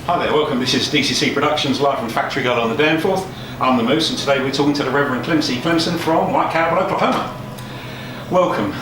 Hi there, welcome. This is DCC Productions live from Factory Girl on the Danforth. I'm the Moose, and today we're talking to the Reverend Clemson Clemson from White Cowbell, Oklahoma. Welcome.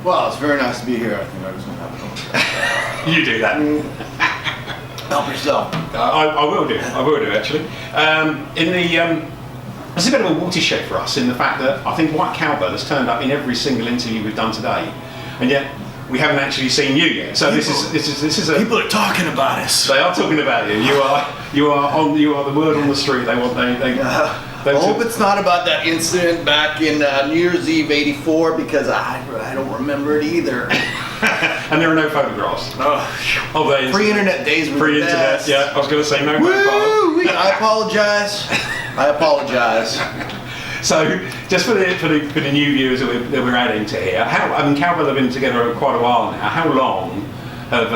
Well, it's very nice to be here. I think I was going to have it. You do that. Help yourself. I will do. I will do actually. It's a bit of a watershed for us in the fact that I think White Cowbell has turned up in every single interview we've done today, and yet we haven't actually seen you yet. So this is a. People are talking about us. They are talking about you. You are the word on the street. I hope it's not about that incident back in New Year's Eve '84 because I don't remember it either. And there are no photographs. Oh, pre-internet days were the best. Yeah, I was going to say no. Woo! I apologize. I apologize. So, just for the new viewers that we're adding to here, Cowbell have been together quite a while now. How long have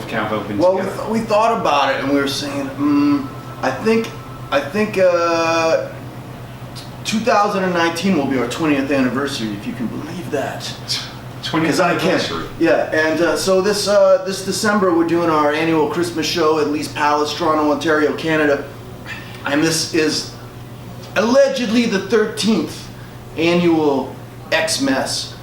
Cowbell been together? Well, we thought about it and we were saying, I think 2019 will be our 20th anniversary, if you can believe that. 20th anniversary. Yeah, and so this December we're doing our annual Christmas show at Lee's Palace, Toronto, Ontario, Canada, and this is allegedly the 13th annual Xmas.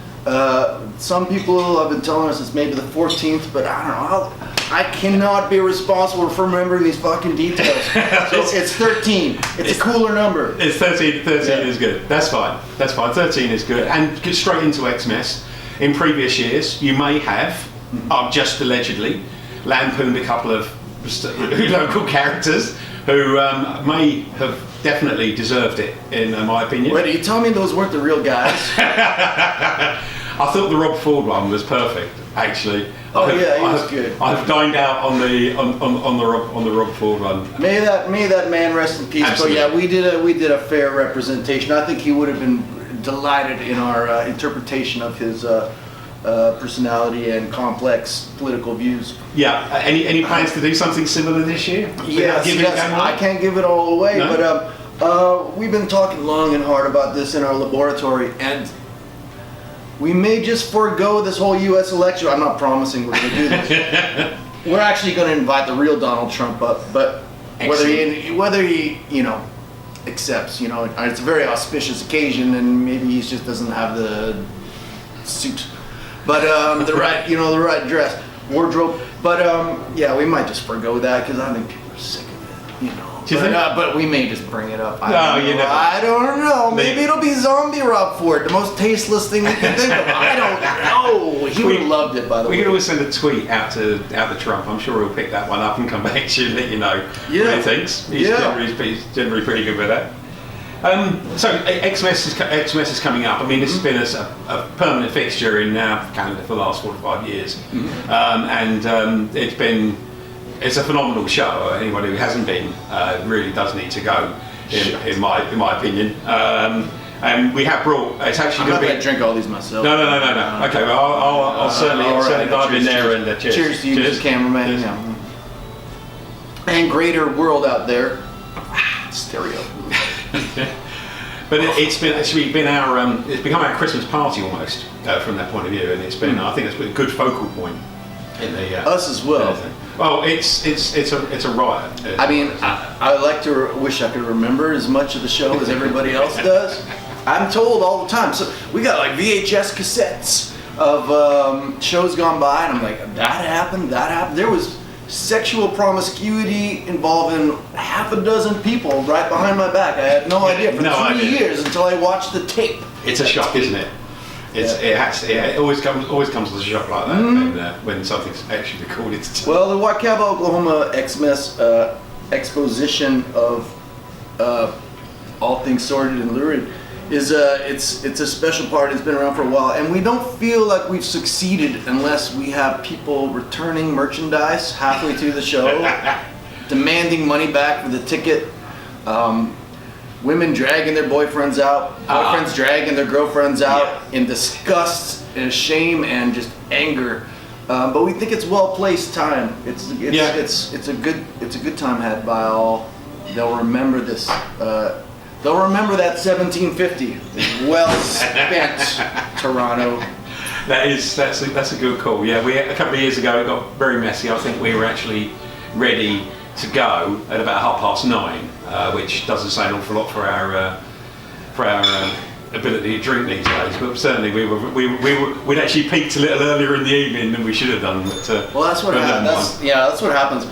Some people have been telling us it's maybe the 14th, but I don't know. I cannot be responsible for remembering these fucking details. So it's 13. It's a cooler number. It's 13. 13 is good. That's fine. 13 is good. And get straight into Xmas. In previous years, you may have, just allegedly, lampooned a couple of local characters who may have definitely deserved it, in my opinion. Wait, are you telling me those weren't the real guys? I thought the Rob Ford one was perfect, actually. Oh yeah, he was good. I've dined out on the Rob Ford one. May that man rest in peace. Absolutely. But yeah, we did a fair representation. I think he would have been delighted in our interpretation of his personality and complex political views. Yeah. Any plans to do something similar this year? Yes. I can't give it all away, no? But we've been talking long and hard about this in our laboratory, and we may just forego this whole U.S. election. I'm not promising we're going to do this. We're actually going to invite the real Donald Trump up, but whether he accepts, it's a very auspicious occasion, and maybe he just doesn't have the suit, but the right dress, wardrobe. But yeah, we might just forego that because I think people are sick of it, Do you think? But we may just bring it up. I don't know. Maybe it'll be zombie Rob Ford, the most tasteless thing we can think of. I don't know. He would have loved it, by the way. We could always send a tweet out to Trump. I'm sure he'll pick that one up and come back to you and let you know what he thinks. He's generally pretty good with that. So Xmas is coming up. I mean, this has been a permanent fixture in our calendar for the last 4 to 5 years, and it's a phenomenal show. Anyone who hasn't been really does need to go, in my opinion. And we have brought. It's actually going to be. I'm not going to drink all these myself. No. Okay, well, I'll certainly dive in there and cheers. Cheers to you, Mr. Cameraman. Yeah. And greater world out there. Stereo. But it's become our Christmas party almost from that point of view, and it's been I think it's been a good focal point in the us as well. Well, it's a riot. I mean, I wish I could remember as much of the show as everybody else does. I'm told all the time. So we got like VHS cassettes of shows gone by, and I'm like, that happened. There was sexual promiscuity involving half a dozen people right behind my back. I had no idea for 3 years until I watched the tape. It's a shock, isn't it? It always comes as a shock like that when something's actually recorded. Well, the White Cowbell Oklahoma Xmas exposition of all things sordid and lurid is it's a special part. It's been around for a while, and we don't feel like we've succeeded unless we have people returning merchandise halfway through the show, demanding money back for the ticket, women dragging their boyfriends out, boyfriends dragging their girlfriends out in disgust and shame and just anger. But we think it's well placed time. It's a good time had by all. They'll remember this. They'll remember that 1750. Well spent, Toronto. That's a good call. Yeah, a couple of years ago it got very messy. I think we were actually ready to go at about 9:30, which doesn't say an awful lot for our ability to drink these days. But certainly we'd actually peaked a little earlier in the evening than we should have done. But, well, that's what happens. That's what happens.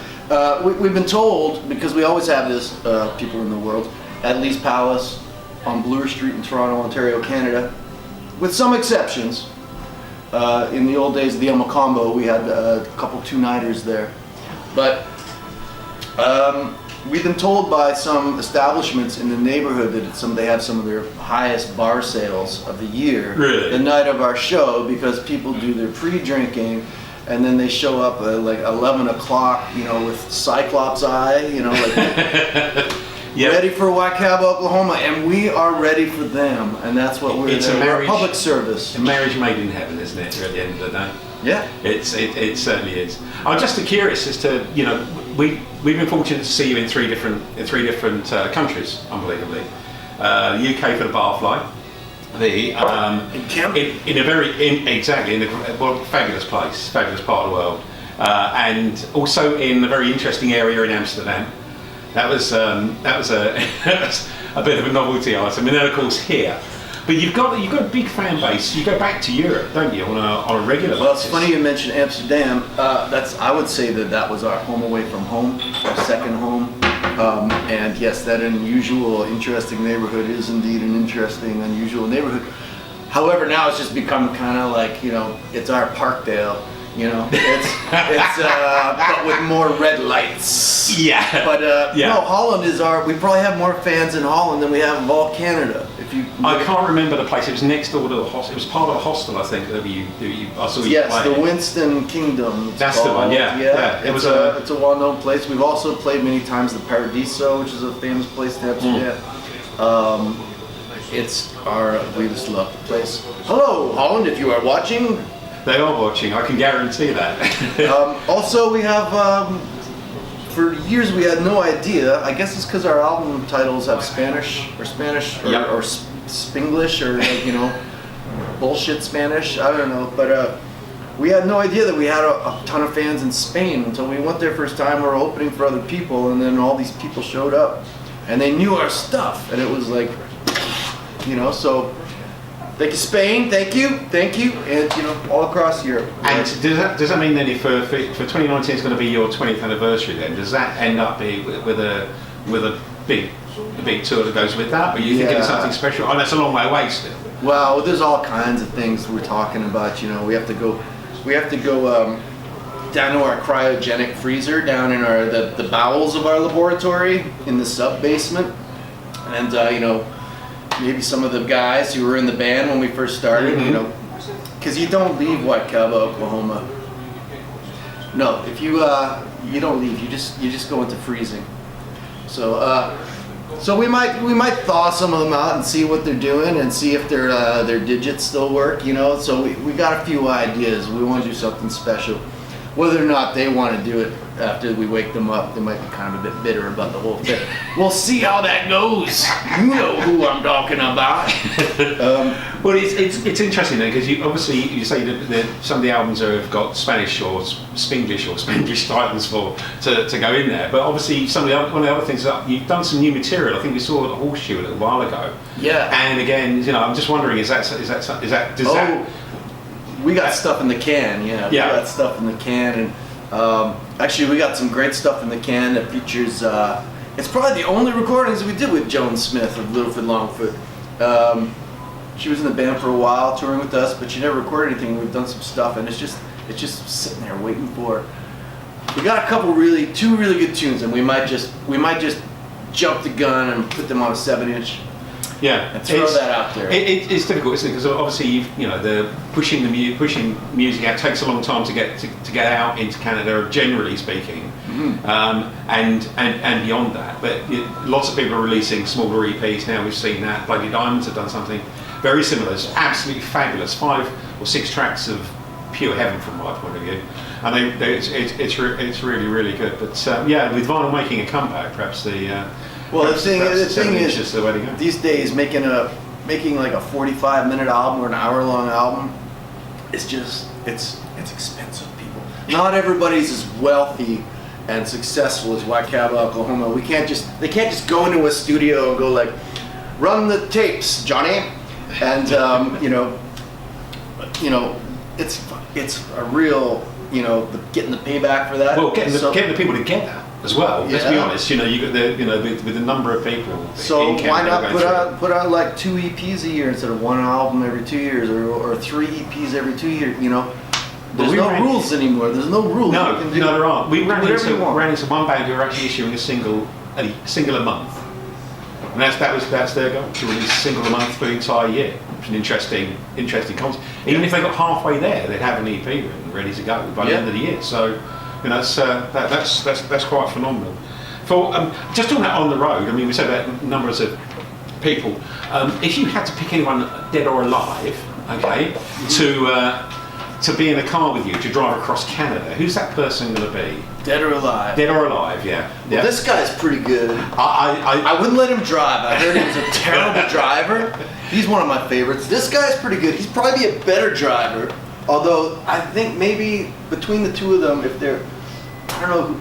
We've been told, because we always have this, people in the world, at Lee's Palace on Bloor Street in Toronto, Ontario, Canada, with some exceptions. In the old days of the El Macombo, we had a couple two-nighters there. But we've been told by some establishments in the neighborhood that they have some of their highest bar sales of the year, really? The night of our show, because people do their pre-drinking and then they show up at like 11 o'clock, with Cyclops eye, like yep. Ready for White Cowbell, Oklahoma, and we are ready for them, and that's what we're there. We're a public service. A marriage made in heaven, isn't it? At the end of the day. Yeah. It certainly is. I'm just curious as to we've been fortunate to see you in three different countries, unbelievably. UK for the Barfly. In a fabulous place, fabulous part of the world, and also in a very interesting area in Amsterdam. That was a bit of a novelty item, and then of course here. But you've got a big fan base. You go back to Europe, don't you, on a regular basis? Well, it's funny you mentioned Amsterdam. I would say that was our home away from home, our second home. And yes, that unusual, interesting neighborhood is indeed an interesting, unusual neighborhood. However, now it's just become kind of like, it's our Parkdale. It's but with more red lights. Yeah. But no, Holland is we probably have more fans in Holland than we have of all Canada. I can't remember the place. It was next door to the hostel. It was part of a hostel, I think, that I saw you Yes, play. the Winston Kingdom. That's the one. Yeah. It's a well-known place. We've also played many times the Paradiso, which is a famous place in Amsterdam. We just love the place. Hello, Holland, if you are watching. They are watching, I can guarantee that. Also, we have, for years we had no idea, I guess it's because our album titles have Spanish, or Spanglish, or bullshit Spanish, I don't know, but we had no idea that we had a ton of fans in Spain until we went there first time. We were opening for other people, and then all these people showed up, and they knew our stuff, and it was like, so... Thank you, Spain. Thank you, and all across Europe. And does that mean then, if for 2019 is going to be your 20th anniversary, then does that end up with a big tour that goes with that? Or are you thinking of something special? Oh, that's a long way away still. Well, there's all kinds of things we're talking about. We have to go down to our cryogenic freezer down in the bowels of our laboratory in the sub basement, and maybe some of the guys who were in the band when we first started, because you don't leave White Cowbell, Oklahoma. No, if you don't leave, you just go into freezing. So we might thaw some of them out and see what they're doing and see if their digits still work. So we got a few ideas. We want to do something special. Whether or not they want to do it after we wake them up, they might be kind of a bit bitter about the whole thing. We'll see how that goes. You know who I'm talking about. Well, it's interesting then, because you say that some of the albums have got Spanish or Spanglish titles to go in there, but obviously one of the other things that you've done some new material. I think we saw the Horseshoe a little while ago. Yeah. And again, I'm just wondering, does that? We got stuff in the can, yeah. We got stuff in the can, and actually we got some great stuff in the can that features, it's probably the only recordings we did with Joan Smith of Littlefoot Longfoot. She was in the band for a while, touring with us, but she never recorded anything. We've done some stuff, and it's just sitting there waiting for. We got two really good tunes, and we might just jump the gun and put them on a 7-inch. Yeah, and throw that out there. It's difficult, isn't it? Because obviously, the pushing music out takes a long time to get out into Canada, generally speaking, and beyond that. But lots of people are releasing smaller EPs now. We've seen that. Bloody Diamonds have done something very similar. It's absolutely fabulous. 5 or 6 tracks of pure heaven from my point of view, and it's really, really good. But with vinyl making a comeback, perhaps the thing is, the way to go. These days, making like a 45-minute album or an hour-long album, it's expensive, people. Not everybody's as wealthy and successful as White Cowbell Oklahoma, they can't just go into a studio and go like, run the tapes, Johnny, and it's a real, getting the payback for that. Well, getting the people together as well. Let's be honest. You got with the number of people. So why not put out like 2 EPs a year instead of 1 album every 2 years, or 3 EPs every 2 years? There's no rules anymore. There's no rules. No, there aren't. We ran into one band who were actually issuing a single a month, and that's their goal, to release a single a month for the entire year. Which is an interesting concept. Even if they got halfway there, they'd have an EP written, ready to go by the end of the year. So, that's quite phenomenal. For just talking about on the road, I mean, we said about numbers of people. If you had to pick anyone, dead or alive, okay, to be in a car with you to drive across Canada, who's that person going to be? Dead or alive? Dead or alive, yeah. Well, this guy's pretty good. I wouldn't let him drive. I heard he was a terrible driver. He's one of my favorites. This guy's pretty good. He's probably a better driver. Although I think maybe between the two of them, if they're, I don't know,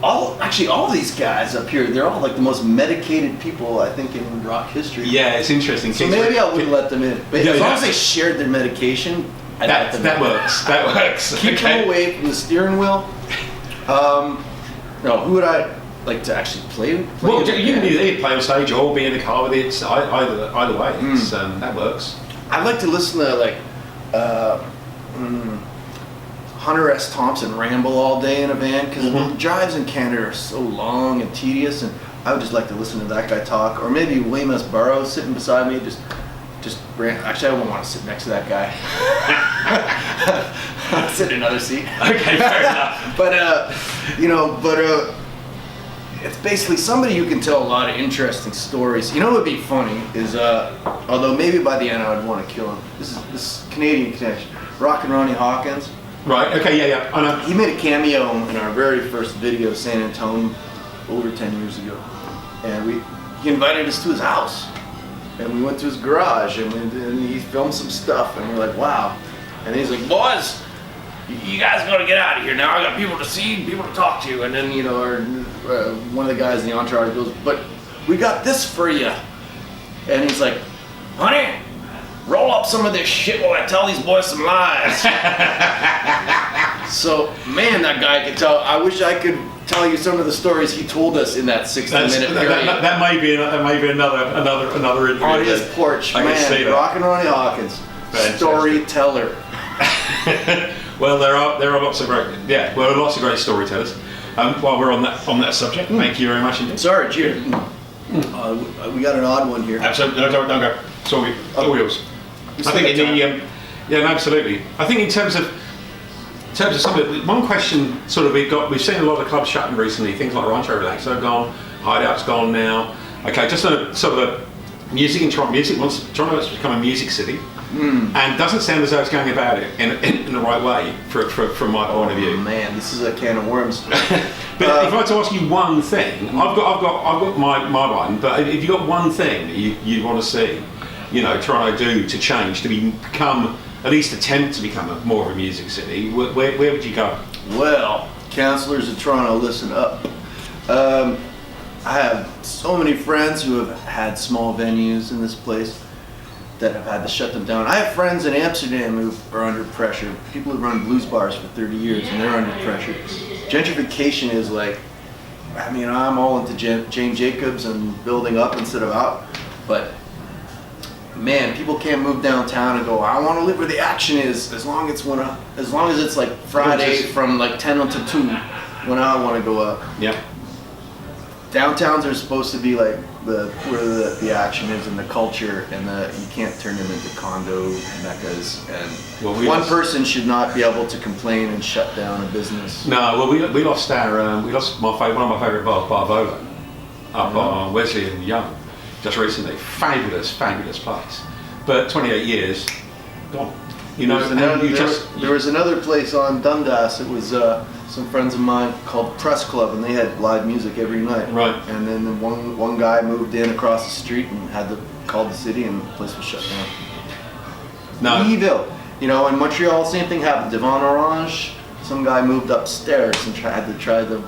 all these guys up here, they're all like the most medicated people I think in rock history. Yeah, it's interesting. So maybe I wouldn't let them in. But as long as they shared their medication, that works. That works. Keep them away from the steering wheel. No, who would I like to actually play well, you can either play on stage or be in the car with it. Either way, that works. I'd like to listen to like Hunter S. Thompson ramble all day in a van, because the drives in Canada are so long and tedious, and I would just like to listen to that guy talk. Or maybe William S. Burroughs sitting beside me, just actually, I wouldn't want to sit next to that guy. I'd sit in another seat. Okay, fair enough. But it's basically somebody who can tell a lot of interesting stories. What would be funny is, although maybe by the end I would want to kill him. This Canadian connection, Rockin' Ronnie Hawkins. Right. Okay. Yeah. I know. He made a cameo in our very first video, San Antonio, over 10 years ago, and he invited us to his house. And we went to his garage, and he filmed some stuff, and we're like, wow. And he's like, boys, you guys gotta get out of here now. I got people to see, people to talk to. And then, one of the guys in the entourage goes, but we got this for you. And he's like, honey, roll up some of this shit while I tell these boys some lies. So, man, that guy could tell. I wish I could tell you some of the stories he told us in that 60-minute period. That may be another interview. On his porch, man, Rockin' Ronnie Hawkins, storyteller. Well, there are lots of great storytellers. While we're on that subject, thank you very much indeed. Sorry, cheers. We got an odd one here. Absolutely, no, don't go. It's all yours. I think absolutely. I think in terms of some of the, one question we've seen a lot of clubs shutting recently. Things like Rancho Relax are gone, Hideout's gone now. Okay, just a music in Toronto. Toronto has become a music city, and doesn't sound as though it's going about it in the right way from my point of view. Man, this is a can of worms. But if I had to ask you one thing, I've got my one. But if you got one thing that you want to see, Toronto do to change to become, at least attempt to become more of a music city, where would you go? Well, councillors of Toronto, listen up. I have so many friends who have had small venues in this place that have had to shut them down. I have friends in Amsterdam who are under pressure. People who run blues bars for 30 years and they're under pressure. Gentrification is like, I'm all into Jane Jacobs and building up instead of out, but man, people can't move downtown and go, I want to live where the action is, as long as it's like Friday from like 10 until 2 when I want to go up. Yeah. Downtowns are supposed to be like where the action is and the culture, and you can't turn them into condo meccas. And one person should not be able to complain and shut down a business. No, well, we lost one of my favourite bars, Barvolo, up on Wesley and Young, just recently. Fabulous place. But 28 years gone. There was another place on Dundas. It was some friends of mine called Press Club, and they had live music every night. Right. And then one guy moved in across the street and had to call the city, and the place was shut down. No. Evil. In Montreal, same thing happened. Devon Orange, some guy moved upstairs and had to try to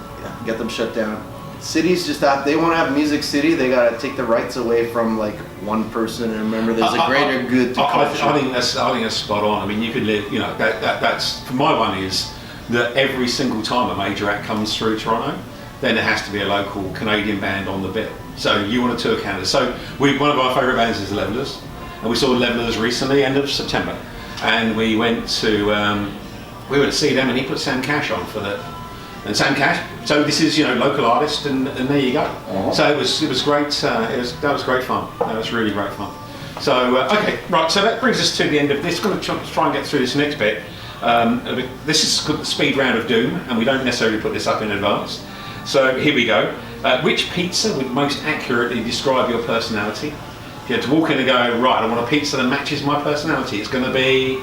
get them shut down. Cities just have, they want to have Music City, they got to take the rights away from like one person, and remember there's a greater good to culture. I think that's spot on. I mean, you could live, you know, that's, for my one is that every single time a major act comes through Toronto, then there has to be a local Canadian band on the bill. So you want to tour Canada. So one of our favourite bands is the Levellers, and we saw the Levellers recently, end of September, and we went to see them, and he put Sam Cash on for the. And Sam Cash. So this is, you know, local artist, and there you go. Uh-huh. So it was great. That was great fun. That was really great fun. So okay, right. So that brings us to the end of this. Going to try and get through this next bit. This is called the speed round of doom, and we don't necessarily put this up in advance. So here we go. Which pizza would most accurately describe your personality? If you had to walk in and go, right, I want a pizza that matches my personality, it's going to be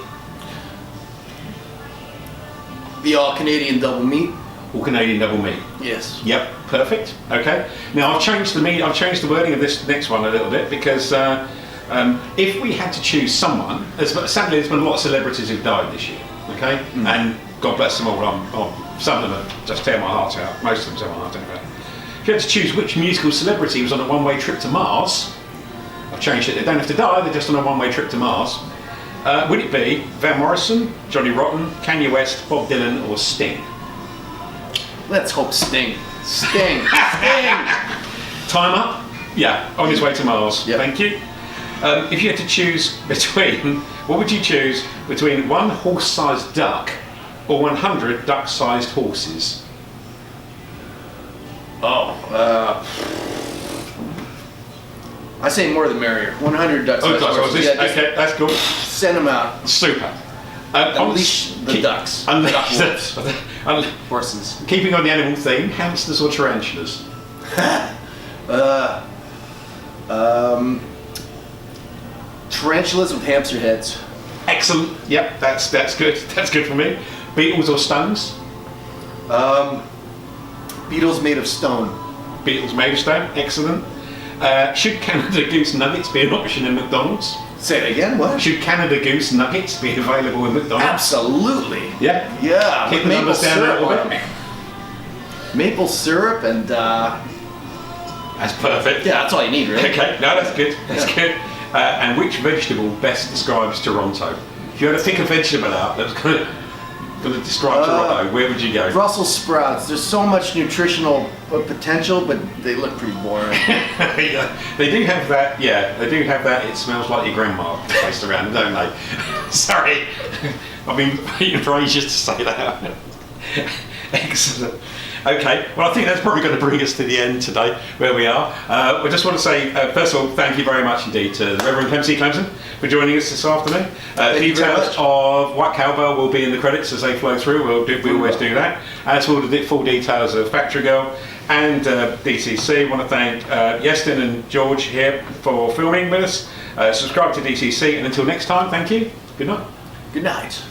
the all Canadian double meat. All Canadian double meat. Yes. Yep. Perfect. Okay. Now I've changed the wording of this next one a little bit, because if we had to choose someone, sadly there's been a lot of celebrities who've died this year. Okay. Mm. And God bless them all. Some of them have just tear my heart out. Most of them tear my heart out. If you had to choose which musical celebrity was on a one-way trip to Mars, I've changed it. They don't have to die. They're just on a one-way trip to Mars. Would it be Van Morrison, Johnny Rotten, Kanye West, Bob Dylan, or Sting? Let's hope Sting. Sting. Sting. Time up? Yeah, on his way to Mars. Yep. Thank you. If you had to choose between, what would you choose between one horse-sized duck or 100 duck-sized horses? I say more the merrier. 100 duck-sized horses. Yeah, okay, that's cool. Send them out. Super. Unleash the ducks. Unleash horses. Keeping on the animal theme, hamsters or tarantulas? Tarantulas with hamster heads. Excellent. Yep, that's good. That's good for me. Beetles or stones? Beetles made of stone. Beetles made of stone. Excellent. Should Canada Goose nuggets be an option in McDonald's? Say it again. What? Should Canada Goose nuggets be available in McDonald's? Absolutely. Yeah. Yeah. Keep the numbers down a little bit. Maple syrup and. That's perfect. Yeah, that's all you need, really. Okay. No, that's good. That's good. And which vegetable best describes Toronto? If you had to pick a vegetable out that's going to describe Toronto, where would you go? Brussels sprouts. There's so much nutritional potential, but they look pretty boring. Yeah, they do have that. Yeah, they do have that. It smells like your grandma placed around, don't they? Sorry, I've been waiting for ages to say that. Excellent. Okay, well I think that's probably going to bring us to the end today, where we are. We just want to say, first of all, thank you very much indeed to the Reverend Clem C. Clemson for joining us this afternoon. Details of White Cowbell will be in the credits as they flow through. We always do that. As will the full details of Factory Girl and DCC. I want to thank Yestin and George here for filming with us. Subscribe to DCC, and until next time, thank you. Good night. Good night.